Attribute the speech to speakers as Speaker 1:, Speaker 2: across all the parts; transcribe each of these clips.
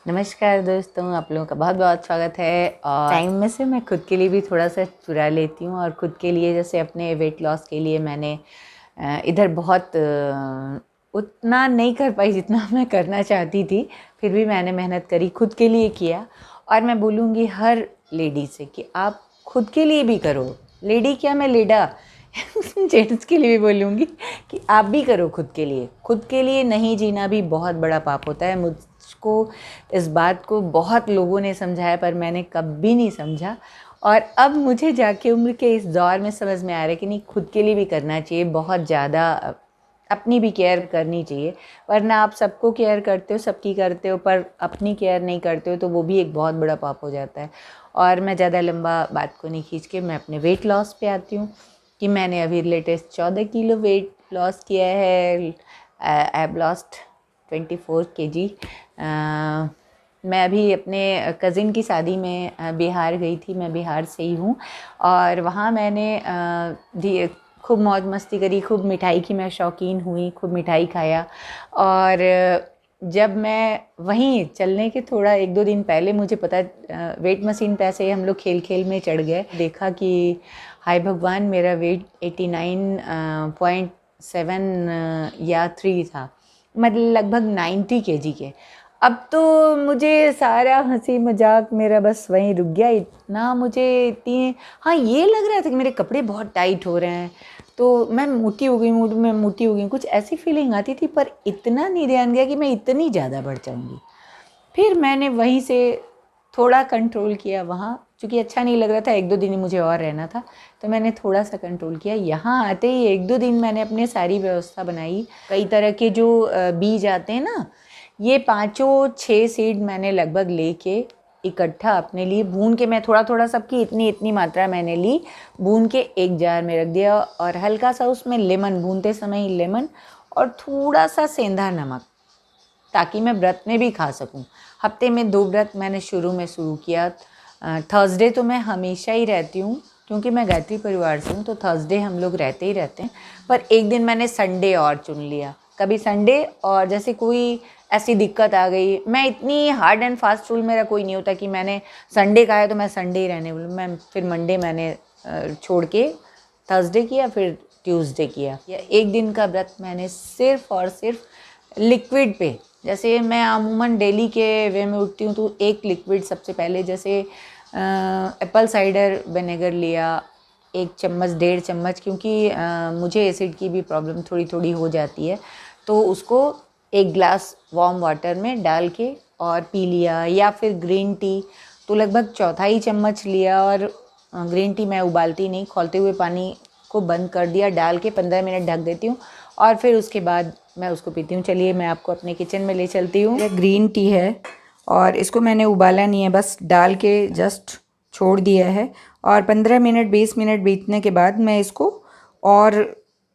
Speaker 1: नमस्कार दोस्तों, आप लोगों का बहुत बहुत स्वागत है। और टाइम में से मैं खुद के लिए भी थोड़ा सा चुरा लेती हूँ और खुद के लिए जैसे अपने वेट लॉस के लिए मैंने इधर बहुत उतना नहीं कर पाई जितना मैं करना चाहती थी। फिर भी मैंने मेहनत करी, खुद के लिए किया। और मैं बोलूँगी हर लेडी से कि आप खुद के लिए भी करो। लेडी क्या, मैं लेडा जेंट्स के लिए भी बोलूँगी कि आप भी करो खुद के लिए। खुद के लिए नहीं जीना भी बहुत बड़ा पाप होता है। मुझको इस बात को बहुत लोगों ने समझाया पर मैंने कभी नहीं समझा। और अब मुझे जाके उम्र के इस दौर में समझ में आ रहा है कि नहीं, खुद के लिए भी करना चाहिए। बहुत ज़्यादा अपनी भी केयर करनी चाहिए, वरना आप सबको केयर करते हो, सबकी करते हो, पर अपनी केयर नहीं करते हो तो वो भी एक बहुत बड़ा पाप हो जाता है। और मैं ज़्यादा लंबा बात को नहीं खींच के मैं अपने वेट लॉस पे आती हूँ कि मैंने अभी लेटेस्ट 14 किलो वेट लॉस किया है। I have lost 24 KG. मैं अभी अपने कज़िन की शादी में बिहार गई थी। मैं बिहार से ही हूँ और वहाँ मैंने खूब मौज मस्ती करी, खूब मिठाई की मैं शौकीन हुई, खूब मिठाई खाया। और जब मैं वहीं चलने के थोड़ा 1-2 दिन पहले मुझे पता वेट मशीन पे ऐसे हम लोग खेल खेल में चढ़ गए, देखा कि हाय भगवान, मेरा वेट 89.7 या 3 था, मतलब लगभग 90 केजी के। अब तो मुझे सारा हंसी मजाक मेरा बस वहीं रुक गया। इतना मुझे इतनी हाँ ये लग रहा था कि मेरे कपड़े बहुत टाइट हो रहे हैं, तो मैं मोटी हो गई, मैं मोटी हो गई, कुछ ऐसी फीलिंग आती थी। पर इतना नहीं ध्यान गया कि मैं इतनी ज़्यादा बढ़ जाऊँगी। फिर मैंने वहीं से थोड़ा कंट्रोल किया। वहाँ चूँकि अच्छा नहीं लग रहा था, 1-2 दिन ही मुझे और रहना था, तो मैंने थोड़ा सा कंट्रोल किया। यहाँ आते ही 1-2 दिन मैंने अपने सारी व्यवस्था बनाई। कई तरह के जो बीज आते हैं ना, ये 5-6 सीड मैंने लगभग लेके इकट्ठा अपने लिए भून के, मैं थोड़ा थोड़ा सबकी इतनी इतनी मात्रा मैंने ली, भून के एक जार में रख दिया। और हल्का सा उसमें लेमन, भूनते समय ही लेमन और थोड़ा सा सेंधा नमक, ताकि मैं व्रत में भी खा सकूं। हफ्ते में 2 व्रत मैंने शुरू किया। थर्सडे तो मैं हमेशा ही रहती हूँ क्योंकि मैं गायत्री परिवार से हूँ, तो थर्सडे हम लोग रहते ही रहते हैं। पर एक दिन मैंने संडे और चुन लिया। कभी संडे, और जैसे कोई ऐसी दिक्कत आ गई, मैं इतनी हार्ड एंड फास्ट रूल मेरा कोई नहीं होता कि मैंने संडे का है तो मैं संडे ही रहने वाली। मैं फिर मंडे मैंने छोड़ के थर्सडे किया, फिर ट्यूसडे किया। या एक दिन का व्रत मैंने सिर्फ और सिर्फ लिक्विड पे, जैसे मैं अमूमन डेली के वे में उठती हूँ तो एक लिक्विड सबसे पहले, जैसे एप्पल साइडर विनेगर लिया 1 चम्मच 1.5 चम्मच, क्योंकि मुझे एसिड की भी प्रॉब्लम थोड़ी थोड़ी हो जाती है, तो उसको 1 ग्लास वार्म वाटर में डाल के और पी लिया। या फिर ग्रीन टी तो लगभग 1/4 चम्मच लिया। और ग्रीन टी मैं उबालती नहीं, खौलते हुए पानी को बंद कर दिया, डाल के 15 मिनट ढक देती हूँ और फिर उसके बाद मैं उसको पीती हूँ। चलिए मैं आपको अपने किचन में ले चलती हूँ। यह ग्रीन टी है और इसको मैंने उबाला नहीं है, बस डाल के जस्ट छोड़ दिया है। और 15 मिनट 20 मिनट बीतने के बाद मैं इसको और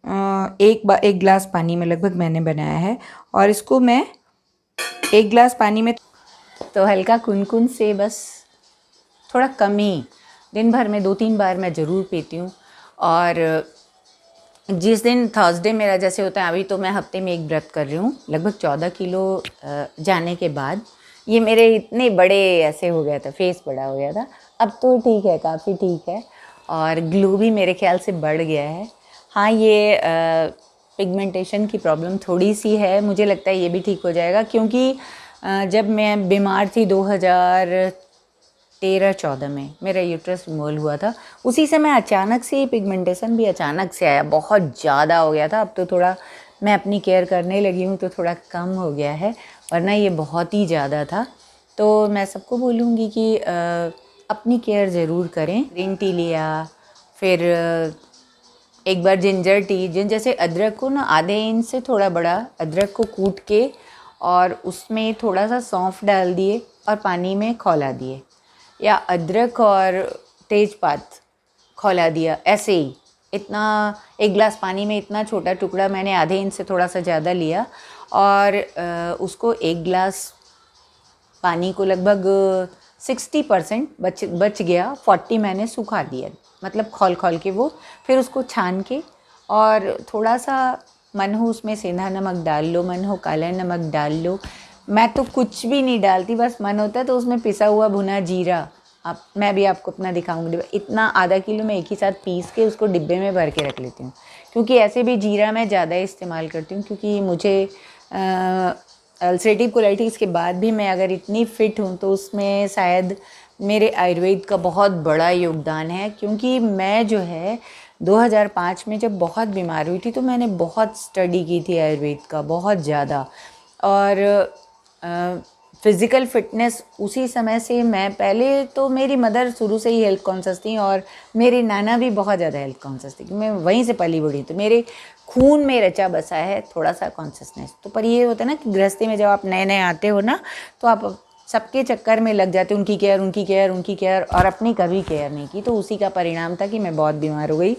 Speaker 1: एक गिलास पानी में लगभग मैंने बनाया है, और इसको मैं 1 गिलास पानी में तो हल्का कुनकुन से, बस थोड़ा कम ही, दिन भर में 2-3 बार मैं ज़रूर पीती हूँ। और जिस दिन थर्सडे मेरा जैसे होता है, अभी तो मैं हफ्ते में 1 व्रत कर रही हूँ, लगभग 14 किलो जाने के बाद ये मेरे इतने बड़े ऐसे हो गया था, फेस बड़ा हो गया था। अब तो ठीक है, काफ़ी ठीक है, और ग्लो भी मेरे ख्याल से बढ़ गया है। हाँ, ये पिगमेंटेशन की प्रॉब्लम थोड़ी सी है, मुझे लगता है ये भी ठीक हो जाएगा, क्योंकि जब मैं बीमार थी 2013-14 में मेरा यूट्रस रिमूवल हुआ था, उसी समय अचानक से पिगमेंटेशन भी अचानक से आया, बहुत ज़्यादा हो गया था। अब तो थोड़ा मैं अपनी केयर करने लगी हूँ तो थोड़ा कम हो गया है, वरना ये बहुत ही ज़्यादा था। तो मैं सबको बोलूँगी कि अपनी केयर ज़रूर करें। ग्रीन टी लिया, फिर एक बार जिंजर टी, जैसे अदरक को ना आधे इंच से थोड़ा बड़ा अदरक को कूट के और उसमें थोड़ा सा सौंफ डाल दिए और पानी में खौला दिए, या अदरक और तेज़पात खौला दिया, ऐसे ही इतना 1 गिलास पानी में इतना छोटा टुकड़ा मैंने आधे इंच से थोड़ा सा ज़्यादा लिया, और उसको 1 गिलास पानी को लगभग 60% बच गया, 40 मैंने सुखा दिया, मतलब खौल खौल के वो। फिर उसको छान के, और थोड़ा सा मन हो उसमें सेंधा नमक डाल लो, मन हो काला नमक डाल लो, मैं तो कुछ भी नहीं डालती, बस मन होता है तो उसमें पिसा हुआ भुना जीरा, आप मैं भी आपको अपना दिखाऊंगी, इतना आधा किलो मैं एक ही साथ पीस के उसको डिब्बे में भर के रख लेती हूँ। क्योंकि ऐसे भी जीरा मैं ज़्यादा इस्तेमाल करती हूँ, क्योंकि मुझे अल्सरेटिव कोलाइटिस के बाद भी मैं अगर इतनी फिट हूँ तो उसमें शायद मेरे आयुर्वेद का बहुत बड़ा योगदान है। क्योंकि मैं जो है 2005 में जब बहुत बीमार हुई थी तो मैंने बहुत स्टडी की थी आयुर्वेद का, बहुत ज़्यादा। और फ़िज़िकल फ़िटनेस उसी समय से, मैं पहले तो मेरी मदर शुरू से ही हेल्थ कॉन्शियस थी और मेरी नाना भी बहुत ज़्यादा हेल्थ कॉन्शियस थी, मैं वहीं से पली बढ़ी, तो मेरे खून में रचा बसा है थोड़ा सा कॉन्शियसनेस। तो पर ये होता है ना कि गृहस्थी में जब आप नए नए आते हो ना, तो आप सबके चक्कर में लग जाते, उनकी केयर उनकी केयर उनकी केयर, और अपनी कभी केयर नहीं की। तो उसी का परिणाम था कि मैं बहुत बीमार हो गई।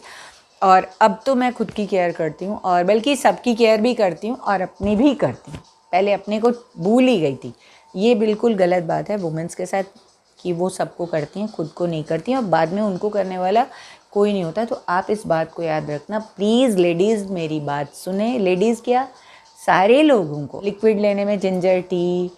Speaker 1: और अब तो मैं खुद की केयर करती हूँ, और बल्कि सबकी केयर भी करती हूँ और अपनी भी करती हूँ। पहले अपने को भूल ही गई थी, ये बिल्कुल गलत बात है वुमेंस के साथ कि वो सबको करती हैं, खुद को नहीं करती हैं, और बाद में उनको करने वाला कोई नहीं होता। तो आप इस बात को याद रखना प्लीज़। लेडीज़ मेरी बात सुने, लेडीज़ क्या, सारे लोगों को लिक्विड लेने में जिंजर टी,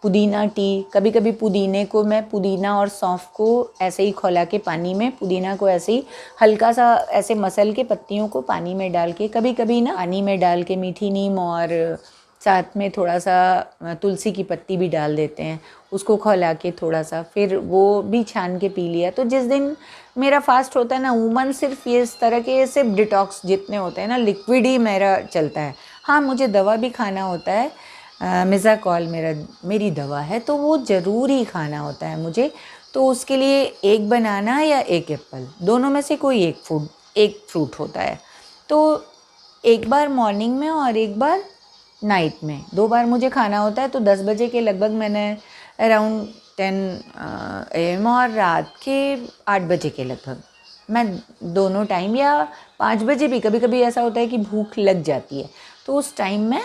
Speaker 1: पुदीना टी, कभी कभी पुदीने को मैं, पुदीना और सौंफ को ऐसे ही खौला के पानी में, पुदीना को ऐसे ही हल्का सा ऐसे मसल के पत्तियों को पानी में डाल के, कभी कभी ना पानी में डाल के मीठी नीम और साथ में थोड़ा सा तुलसी की पत्ती भी डाल देते हैं, उसको खौला के थोड़ा सा, फिर वो भी छान के पी लिया। तो जिस दिन मेरा फास्ट होता है ना उमन, सिर्फ ये इस तरह के सिर्फ डिटॉक्स जितने होते हैं ना, लिक्विड ही मेरा चलता है। हाँ, मुझे दवा भी खाना होता है, मिज़ाकॉल मेरी दवा है, तो वो ज़रूर ही खाना होता है मुझे। तो उसके लिए एक बनाना या एक एप्पल, दोनों में से कोई एक फ्रूट होता है। तो एक बार मॉर्निंग में और एक बार नाइट में, 2 बार मुझे खाना होता है। तो 10 बजे के लगभग मैंने अराउंड 10 AM और रात के 8 बजे के लगभग मैं दोनों टाइम, या 5 बजे भी कभी कभी ऐसा होता है कि भूख लग जाती है, तो उस टाइम में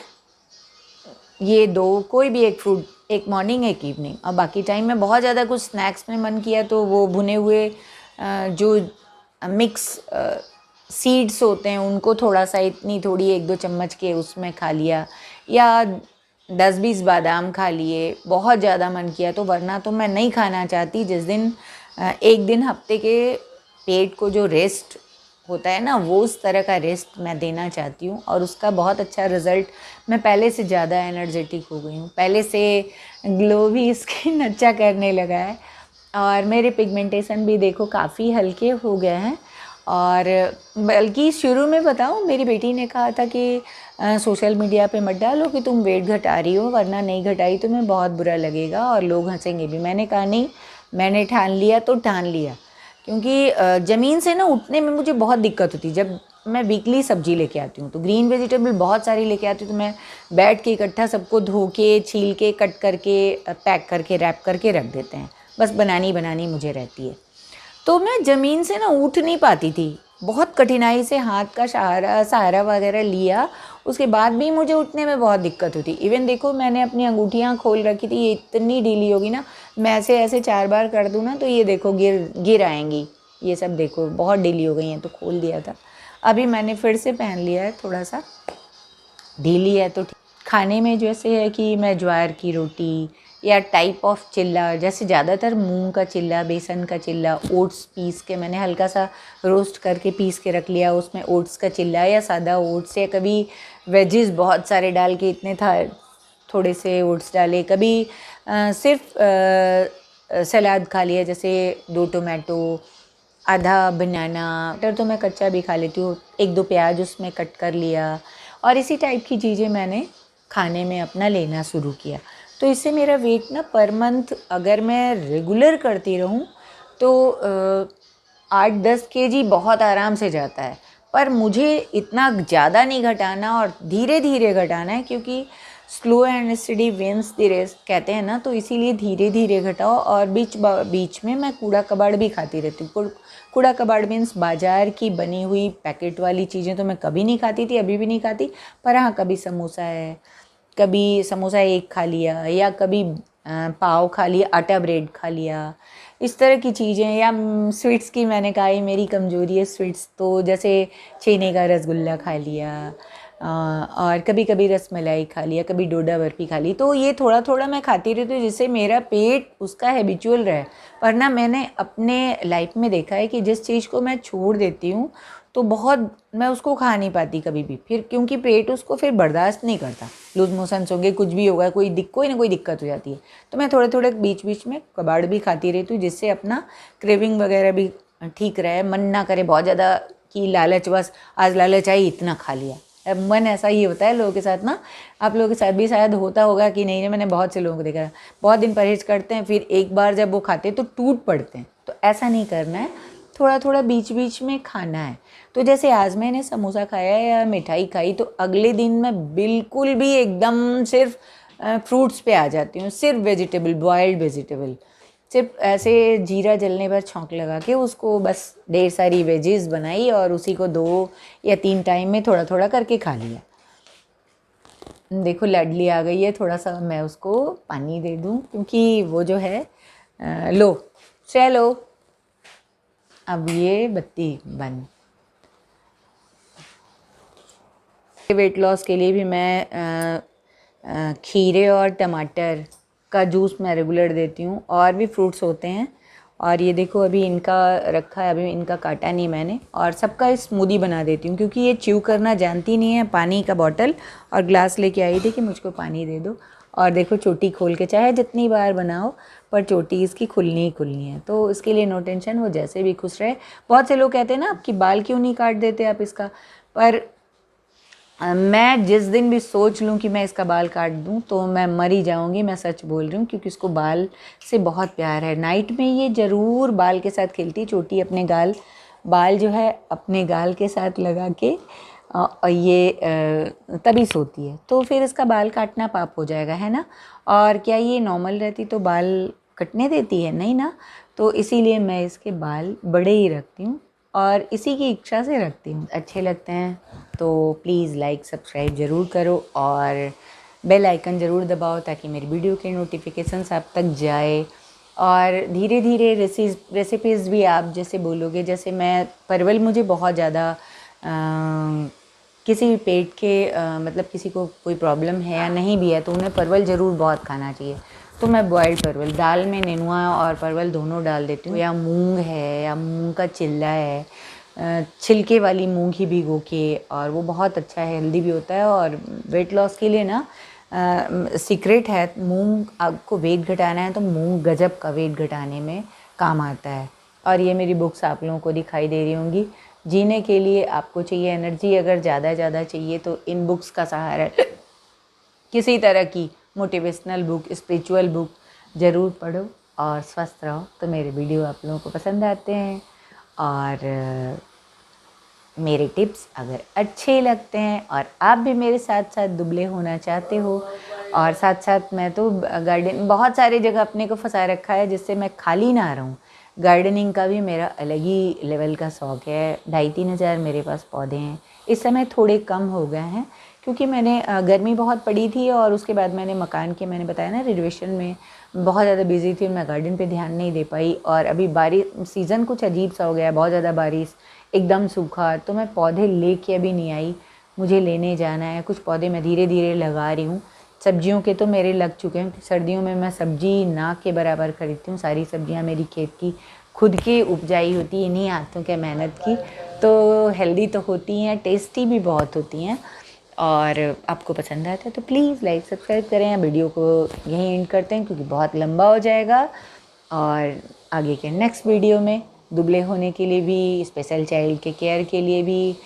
Speaker 1: ये दो, कोई भी एक फ्रूट, एक मॉर्निंग एक इवनिंग। और बाकी टाइम में बहुत ज़्यादा कुछ स्नैक्स में मन किया तो वो भुने हुए जो मिक्स सीड्स होते हैं उनको थोड़ा सा, इतनी थोड़ी 1-2 चम्मच के उसमें खा लिया, या 10-20 बादाम खा लिए, बहुत ज़्यादा मन किया तो। वरना तो मैं नहीं खाना चाहती। जिस दिन एक दिन हफ्ते के पेट को जो रेस्ट होता है ना, वो उस तरह का रेस्ट मैं देना चाहती हूँ, और उसका बहुत अच्छा रिज़ल्ट, मैं पहले से ज़्यादा एनर्जेटिक हो गई हूँ, पहले से ग्लो भी स्किन अच्छा करने लगा है, और मेरे पिगमेंटेशन भी देखो काफ़ी हल्के हो गए हैं। और बल्कि शुरू में बताऊँ, मेरी बेटी ने कहा था कि सोशल मीडिया पे मत डालो कि तुम वेट घटा रही हो, वरना नहीं घटाई तो मैं बहुत बुरा लगेगा और लोग हंसेंगे भी। मैंने कहा नहीं, मैंने ठान लिया तो ठान लिया। क्योंकि ज़मीन से ना उठने में मुझे बहुत दिक्कत होती। जब मैं वीकली सब्जी लेके आती हूँ तो ग्रीन वेजिटेबल बहुत सारी लेके आती हूँ, तो मैं बैठ के इकट्ठा सबको धो के, छील के, कट करके, पैक करके, रैप करके रख देते हैं, बस बनानी मुझे रहती है। तो मैं ज़मीन से ना उठ नहीं पाती थी, बहुत कठिनाई से हाथ का सहारा वगैरह लिया, उसके बाद भी मुझे उठने में बहुत दिक्कत होती। इवन देखो, मैंने अपनी अंगूठियाँ खोल रखी थी, ये इतनी ढीली होगी ना, मैं ऐसे ऐसे 4 बार कर दूँ ना तो ये देखो गिर आएंगी, ये सब देखो बहुत ढीली हो गई हैं। तो खोल दिया था, अभी मैंने फिर से पहन लिया है, थोड़ा सा ढीली है तो ठीक। खाने में जैसे है कि मैं ज्वार की रोटी या टाइप ऑफ चिल्ला, जैसे ज़्यादातर मूंग का चिल्ला, बेसन का चिल्ला, ओट्स पीस के मैंने हल्का सा रोस्ट करके पीस के रख लिया, उसमें ओट्स का चिल्ला या सादा ओट्स, या कभी वेजेस बहुत सारे डाल के, इतने था थोड़े से ओट्स डाले, कभी सिर्फ सलाद खा लिया, जैसे 2 टोमेटो, आधा बनाना, मटर तो मैं कच्चा भी खा लेती हूँ, 1-2 प्याज उसमें कट कर लिया, और इसी टाइप की चीज़ें मैंने खाने में अपना लेना शुरू किया। तो इससे मेरा वेट ना पर मंथ अगर मैं रेगुलर करती रहूँ तो 8-10 केजी बहुत आराम से जाता है। पर मुझे इतना ज़्यादा नहीं घटाना और धीरे धीरे घटाना है, क्योंकि slow and steady wins the race कहते हैं ना, तो इसीलिए धीरे धीरे घटाओ। और बीच में मैं कूड़ा कबाड़ भी खाती रहती हूँ। कूड़ा कबाड़ मीन्स बाज़ार की बनी हुई पैकेट वाली चीज़ें तो मैं कभी नहीं खाती थी, अभी भी नहीं खाती। पर हाँ, कभी समोसा है, कभी समोसा एक खा लिया, या कभी पाव खा लिया, आटा ब्रेड खा लिया, इस तरह की चीज़ें। या स्वीट्स की मैंने कहा ही मेरी कमज़ोरी है स्वीट्स, तो जैसे छेने का रसगुल्ला खा लिया, और कभी कभी रसमलाई खा लिया, कभी डोडा बर्फी खा ली। तो ये थोड़ा थोड़ा मैं खाती रहती हूँ जिससे मेरा पेट उसका हैबिचुअल रहे। पर ना मैंने अपने लाइफ में देखा है कि जिस चीज़ को मैं छोड़ देती हूँ तो बहुत मैं उसको खा नहीं पाती कभी भी, फिर क्योंकि पेट उसको फिर बर्दाश्त नहीं करता। लूज मोशंस होंगे, कुछ भी होगा, कोई ना कोई दिक्कत हो जाती है। तो मैं थोड़े थोड़े बीच बीच में कबाड़ भी खाती रहती हूँ जिससे अपना क्रेविंग वगैरह भी ठीक रहे, मन ना करे बहुत ज़्यादा कि लालच, बस आज लालच आई इतना खा लिया। अब मन ऐसा ही होता है लोगों के साथ ना, आप लोगों के साथ भी शायद होता होगा कि नहीं। मैंने बहुत से लोगों को देखा है, बहुत दिन परहेज करते हैं, फिर एक बार जब वो खाते हैं तो टूट पड़ते हैं। तो ऐसा नहीं करना है, थोड़ा थोड़ा बीच बीच में खाना है। तो जैसे आज मैंने समोसा खाया या मिठाई खाई तो अगले दिन मैं बिल्कुल भी एकदम सिर्फ फ्रूट्स पे आ जाती हूँ, सिर्फ वेजिटेबल, बॉयल्ड वेजिटेबल, सिर्फ ऐसे जीरा जलने पर छौंक लगा के उसको बस ढेर सारी वेजेस बनाई और उसी को 2 या 3 टाइम में थोड़ा थोड़ा करके खा लिया। देखो लाडली आ गई है, थोड़ा सा मैं उसको पानी दे दूँ क्योंकि वो जो है लो चलो अब ये बत्ती बंद। वेट लॉस के लिए भी मैं खीरे और टमाटर का जूस मैं रेगुलर देती हूँ, और भी फ्रूट्स होते हैं। और ये देखो अभी इनका रखा है, अभी इनका काटा नहीं मैंने, और सबका स्मूदी बना देती हूँ क्योंकि ये च्यू करना जानती नहीं है। पानी का बॉटल और ग्लास लेके आई थी कि मुझको पानी दे दो, और देखो चोटी खोल के, चाहे जितनी बार बनाओ पर चोटी इसकी खुलनी ही खुलनी है। तो इसके लिए नो टेंशन, वो जैसे भी खुश रहे। बहुत से लोग कहते हैं ना आपकी बाल क्यों नहीं काट देते आप इसका, पर मैं जिस दिन भी सोच लूँ कि मैं इसका बाल काट दूँ तो मैं मर ही जाऊँगी। मैं सच बोल रही हूँ क्योंकि इसको बाल से बहुत प्यार है। नाइट में ये ज़रूर बाल के साथ खेलती, चोटी अपने बाल जो है अपने गाल के साथ लगा के और ये तभी सोती है। तो फिर इसका बाल काटना पाप हो जाएगा, है ना। और क्या ये नॉर्मल रहती तो बाल कटने देती है? नहीं ना। तो इसीलिए मैं इसके बाल बड़े ही रखती हूँ और इसी की इच्छा से रखती हूँ। अच्छे लगते हैं तो प्लीज़ लाइक सब्सक्राइब ज़रूर करो और बेल आइकन ज़रूर दबाओ ताकि मेरी वीडियो के नोटिफिकेशंस आप तक जाए। और धीरे धीरे रेसिपीज़ भी आप जैसे बोलोगे, जैसे मैं परवल, मुझे बहुत ज़्यादा किसी भी पेट के मतलब किसी को कोई प्रॉब्लम है या नहीं भी है तो उन्हें परवल ज़रूर बहुत खाना चाहिए। तो मैं बॉयल्ड परवल, दाल में नेनुआ और परवल दोनों डाल देती हूँ, या मूंग है या मूंग का चिल्ला है, छिलके वाली मूंग ही भिगो के, और वो बहुत अच्छा है, हेल्दी भी होता है। और वेट लॉस के लिए ना सीक्रेट है, मूंग आपको वेट घटाना है तो मूंग गजब का वेट घटाने में काम आता है। और ये मेरी बुक्स आप लोगों को दिखाई दे रही होंगी। जीने के लिए आपको चाहिए एनर्जी, अगर ज़्यादा चाहिए तो इन बुक्स का सहारा, किसी तरह की मोटिवेशनल बुक, स्पिरिचुअल बुक ज़रूर पढ़ो और स्वस्थ रहो। तो मेरे वीडियो आप लोगों को पसंद आते हैं और मेरे टिप्स अगर अच्छे लगते हैं और आप भी मेरे साथ साथ दुबले होना चाहते हो, और साथ साथ मैं तो गार्डन बहुत सारी जगह अपने को फंसा रखा है जिससे मैं खाली ना रहूं। गार्डनिंग का भी मेरा अलग ही लेवल का शौक़ है। 2,5-3 हज़ार मेरे पास पौधे हैं। इस समय थोड़े कम हो गए हैं क्योंकि मैंने गर्मी बहुत पड़ी थी और उसके बाद मैंने मकान के, मैंने बताया ना, रिनोवेशन में बहुत ज़्यादा बिजी थी, मैं गार्डन पे ध्यान नहीं दे पाई। और अभी बारिश सीज़न कुछ अजीब सा हो गया, बहुत ज़्यादा बारिश, एकदम सूखा, तो मैं पौधे लेके अभी नहीं आई। मुझे लेने जाना है। कुछ पौधे मैं धीरे धीरे लगा रही हूँ। सब्जियों के तो मेरे लग चुके हैं। सर्दियों में मैं सब्जी ना के बराबर खरीदती हूँ। सारी सब्जियाँ मेरी खेत की खुद की उपजाई होती है, इन्हीं हाथों के मेहनत की, तो हेल्दी तो होती हैं, टेस्टी भी बहुत होती हैं। और आपको पसंद आता है तो प्लीज़ लाइक सब्सक्राइब करें। वीडियो को यहीं एंड करते हैं क्योंकि बहुत लंबा हो जाएगा। और आगे के नेक्स्ट वीडियो में दुबले होने के लिए भी, स्पेशल चाइल्ड के केयर के लिए भी,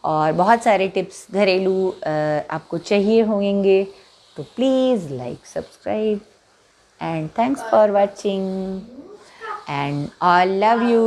Speaker 1: और बहुत सारे टिप्स घरेलू आपको चाहिए होंगे। तो please like subscribe and thanks for watching and all love you.